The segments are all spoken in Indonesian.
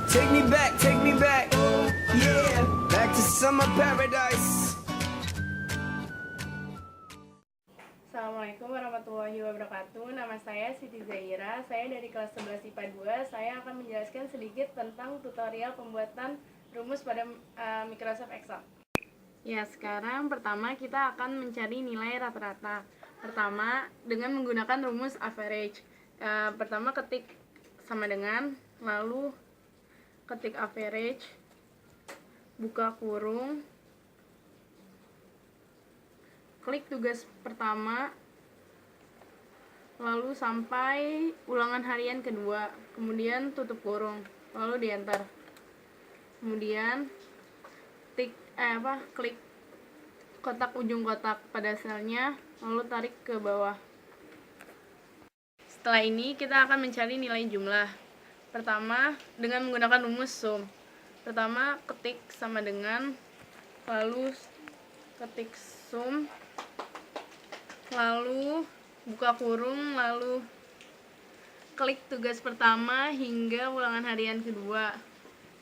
take me back, yeah, back to summer paradise. Assalamualaikum warahmatullahi wabarakatuh. Nama saya Siti Zaira. Saya dari kelas 11 IPA 2. Saya akan menjelaskan sedikit tentang tutorial pembuatan rumus pada Microsoft Excel. Ya, sekarang pertama kita akan mencari nilai rata-rata. Pertama, dengan menggunakan rumus average. Pertama ketik sama dengan, lalu ketik average, buka kurung, klik tugas pertama, lalu sampai ulangan harian kedua, kemudian tutup kurung, lalu di enter. Kemudian klik kotak ujung kotak pada selnya, lalu tarik ke bawah. Setelah ini kita akan mencari nilai jumlah. Pertama, dengan menggunakan rumus sum. Pertama, ketik sama dengan, lalu ketik sum, lalu buka kurung, lalu klik tugas pertama hingga ulangan harian kedua.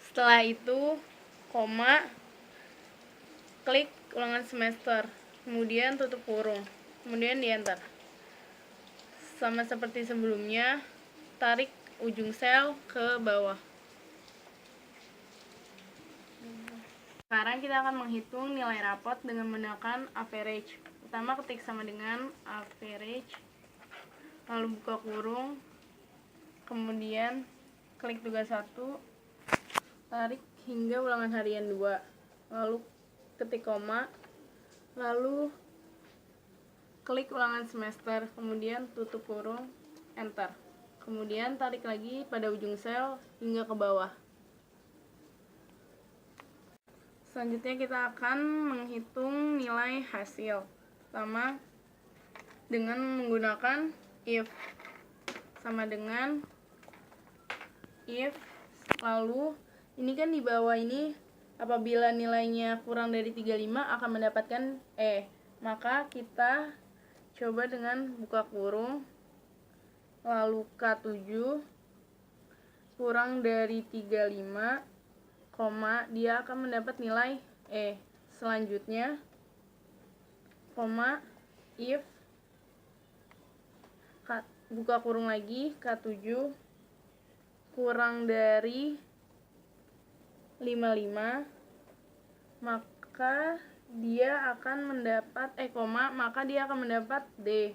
Setelah itu, koma, klik ulangan semester, kemudian tutup kurung, kemudian di enter. Sama seperti sebelumnya, tarik ujung sel ke bawah. Sekarang kita akan menghitung nilai rapot dengan menggunakan average. Pertama ketik sama dengan average, lalu buka kurung, kemudian klik tugas 1, tarik hingga ulangan harian 2, lalu ketik koma, lalu klik ulangan semester, kemudian tutup kurung, enter. Kemudian tarik lagi pada ujung sel hingga ke bawah. Selanjutnya kita akan menghitung nilai hasil. Pertama, dengan menggunakan if. Sama dengan if, lalu ini kan di bawah ini apabila nilainya kurang dari 35 akan mendapatkan E. Maka kita coba dengan buka kurung, lalu K7 kurang dari 35, koma, dia akan mendapat nilai E. Selanjutnya, koma, if, buka kurung lagi, K7 kurang dari 55, maka dia akan mendapat maka dia akan mendapat D.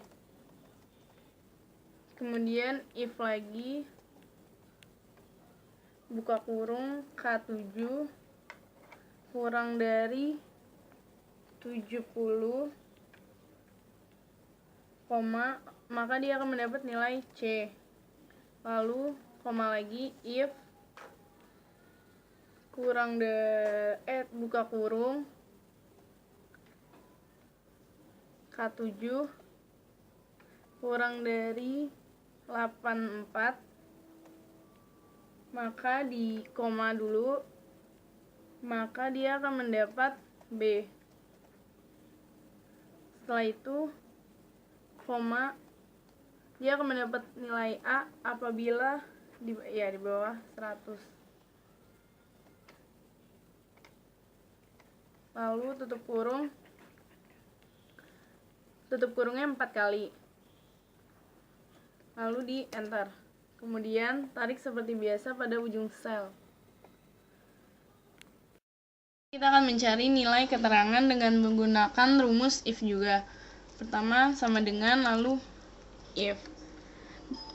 Kemudian if lagi, buka kurung, K7 kurang dari 70, koma, maka dia akan mendapat nilai C. Lalu koma lagi, if buka kurung, K7 kurang dari 84, maka di koma dulu, maka dia akan mendapat B. Setelah itu, koma, dia akan mendapat nilai A apabila di bawah 100. Lalu tutup kurungnya 4 kali, lalu di enter. Kemudian tarik seperti biasa pada ujung sel. Kita akan mencari nilai keterangan dengan menggunakan rumus if juga. Pertama sama dengan, lalu if.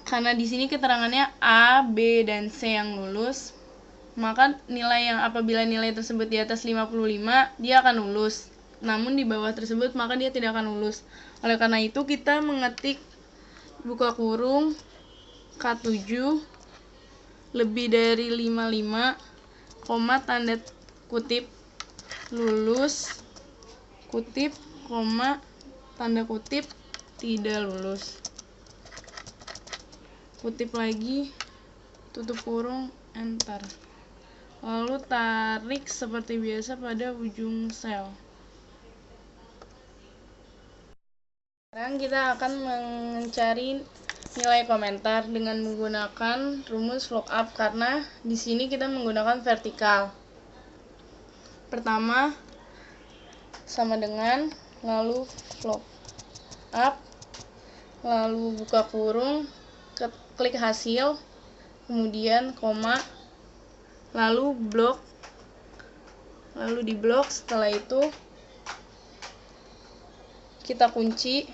Karena di sini keterangannya A, B, dan C yang lulus, maka apabila nilai tersebut di atas 55, dia akan lulus. Namun di bawah tersebut, maka dia tidak akan lulus. Oleh karena itu, kita mengetik buka kurung K7 lebih dari 55, koma, tanda kutip, lulus, kutip, koma, tanda kutip, tidak lulus. Kutip lagi, tutup kurung, enter. Lalu tarik seperti biasa pada ujung sel. Sekarang kita akan mencari nilai komentar dengan menggunakan rumus lookup karena di sini kita menggunakan vertikal. Pertama sama dengan lalu lookup, lalu buka kurung, klik hasil, kemudian koma, lalu blok, lalu di blok. Setelah itu kita kunci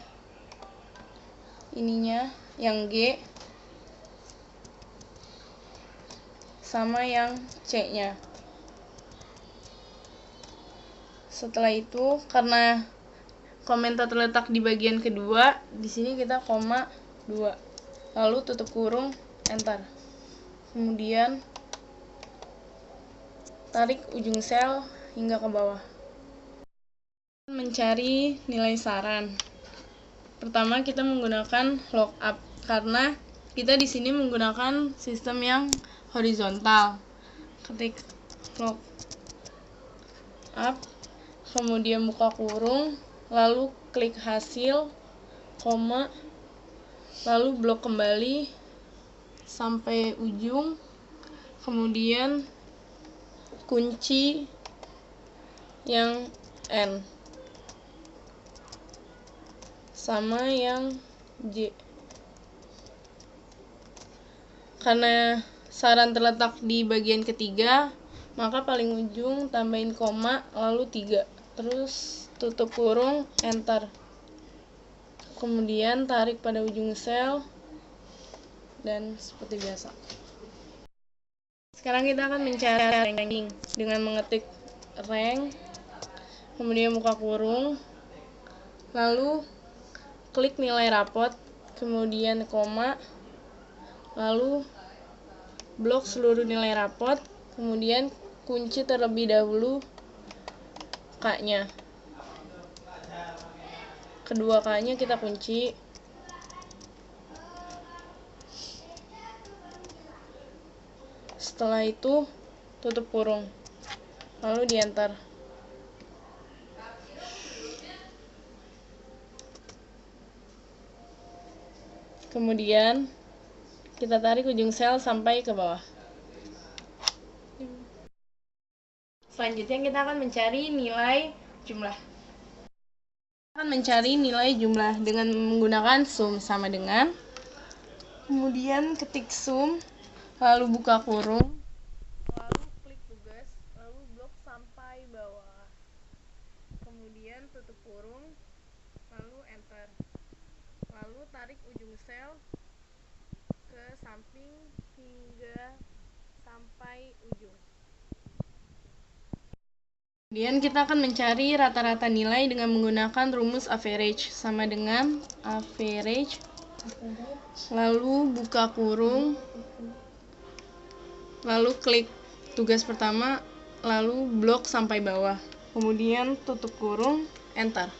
ininya yang G sama yang C nya. Setelah itu karena komentar terletak di bagian kedua, di sini kita koma 2, lalu tutup kurung, enter. Kemudian tarik ujung sel hingga ke bawah. Mencari nilai saran. Pertama kita menggunakan lookup karena kita di sini menggunakan sistem yang horizontal. Ketik lookup, kemudian buka kurung, lalu klik hasil, koma, lalu blok kembali sampai ujung, kemudian kunci yang N sama yang J. Karena saran terletak di bagian ketiga, maka paling ujung tambahin koma lalu 3, terus tutup kurung, enter. Kemudian tarik pada ujung sel dan seperti biasa. Sekarang kita akan mencari ranking dengan mengetik rank, kemudian buka kurung, lalu klik nilai rapot, kemudian koma, lalu blok seluruh nilai rapot, kemudian kunci terlebih dahulu K-nya. Kedua K-nya kita kunci. Setelah itu tutup kurung, lalu di enter. Kemudian kita tarik ujung sel sampai ke bawah. Selanjutnya kita akan mencari nilai jumlah. Kita akan mencari nilai jumlah dengan menggunakan sum sama dengan, kemudian ketik sum, lalu buka kurung, lalu klik tugas, lalu blok sampai bawah, kemudian tutup kurung, lalu enter, lalu tarik ujung sel ke samping hingga sampai ujung. Kemudian kita akan mencari rata-rata nilai dengan menggunakan rumus average sama dengan average, lalu buka kurung, lalu klik tugas pertama, lalu blok sampai bawah, kemudian tutup kurung, enter,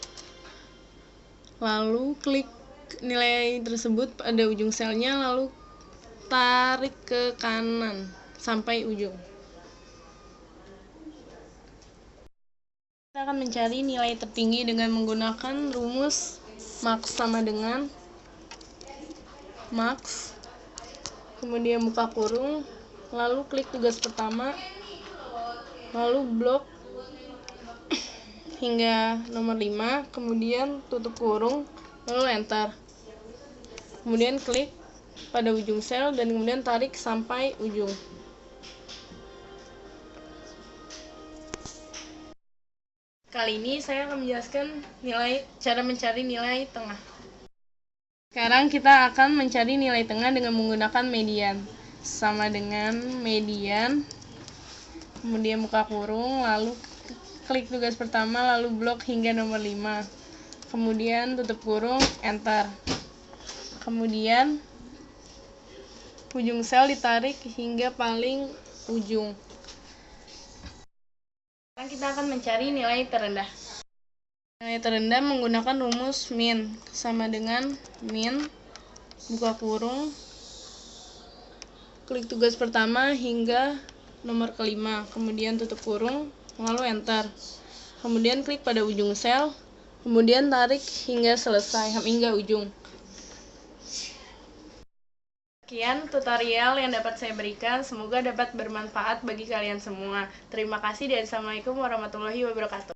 lalu klik nilai tersebut pada ujung selnya, lalu tarik ke kanan sampai ujung. Kita akan mencari nilai tertinggi dengan menggunakan rumus max sama dengan max, kemudian buka kurung, lalu klik tugas pertama, lalu blok hingga nomor 5, kemudian tutup kurung, lalu enter. Kemudian klik pada ujung sel dan kemudian tarik sampai ujung. Kali ini saya akan menjelaskan cara mencari nilai tengah. Sekarang kita akan mencari nilai tengah dengan menggunakan median. Sama dengan median, kemudian buka kurung, lalu klik tugas pertama, lalu blok hingga nomor 5. Kemudian tutup kurung, enter. Kemudian ujung sel ditarik hingga paling ujung. Sekarang kita akan mencari nilai terendah. Nilai terendah menggunakan rumus min sama dengan min, buka kurung, klik tugas pertama hingga nomor ke-5, kemudian tutup kurung, lalu enter. Kemudian klik pada ujung sel, kemudian tarik hingga selesai, hingga ujung. Sekian tutorial yang dapat saya berikan, semoga dapat bermanfaat bagi kalian semua. Terima kasih dan Assalamualaikum warahmatullahi wabarakatuh.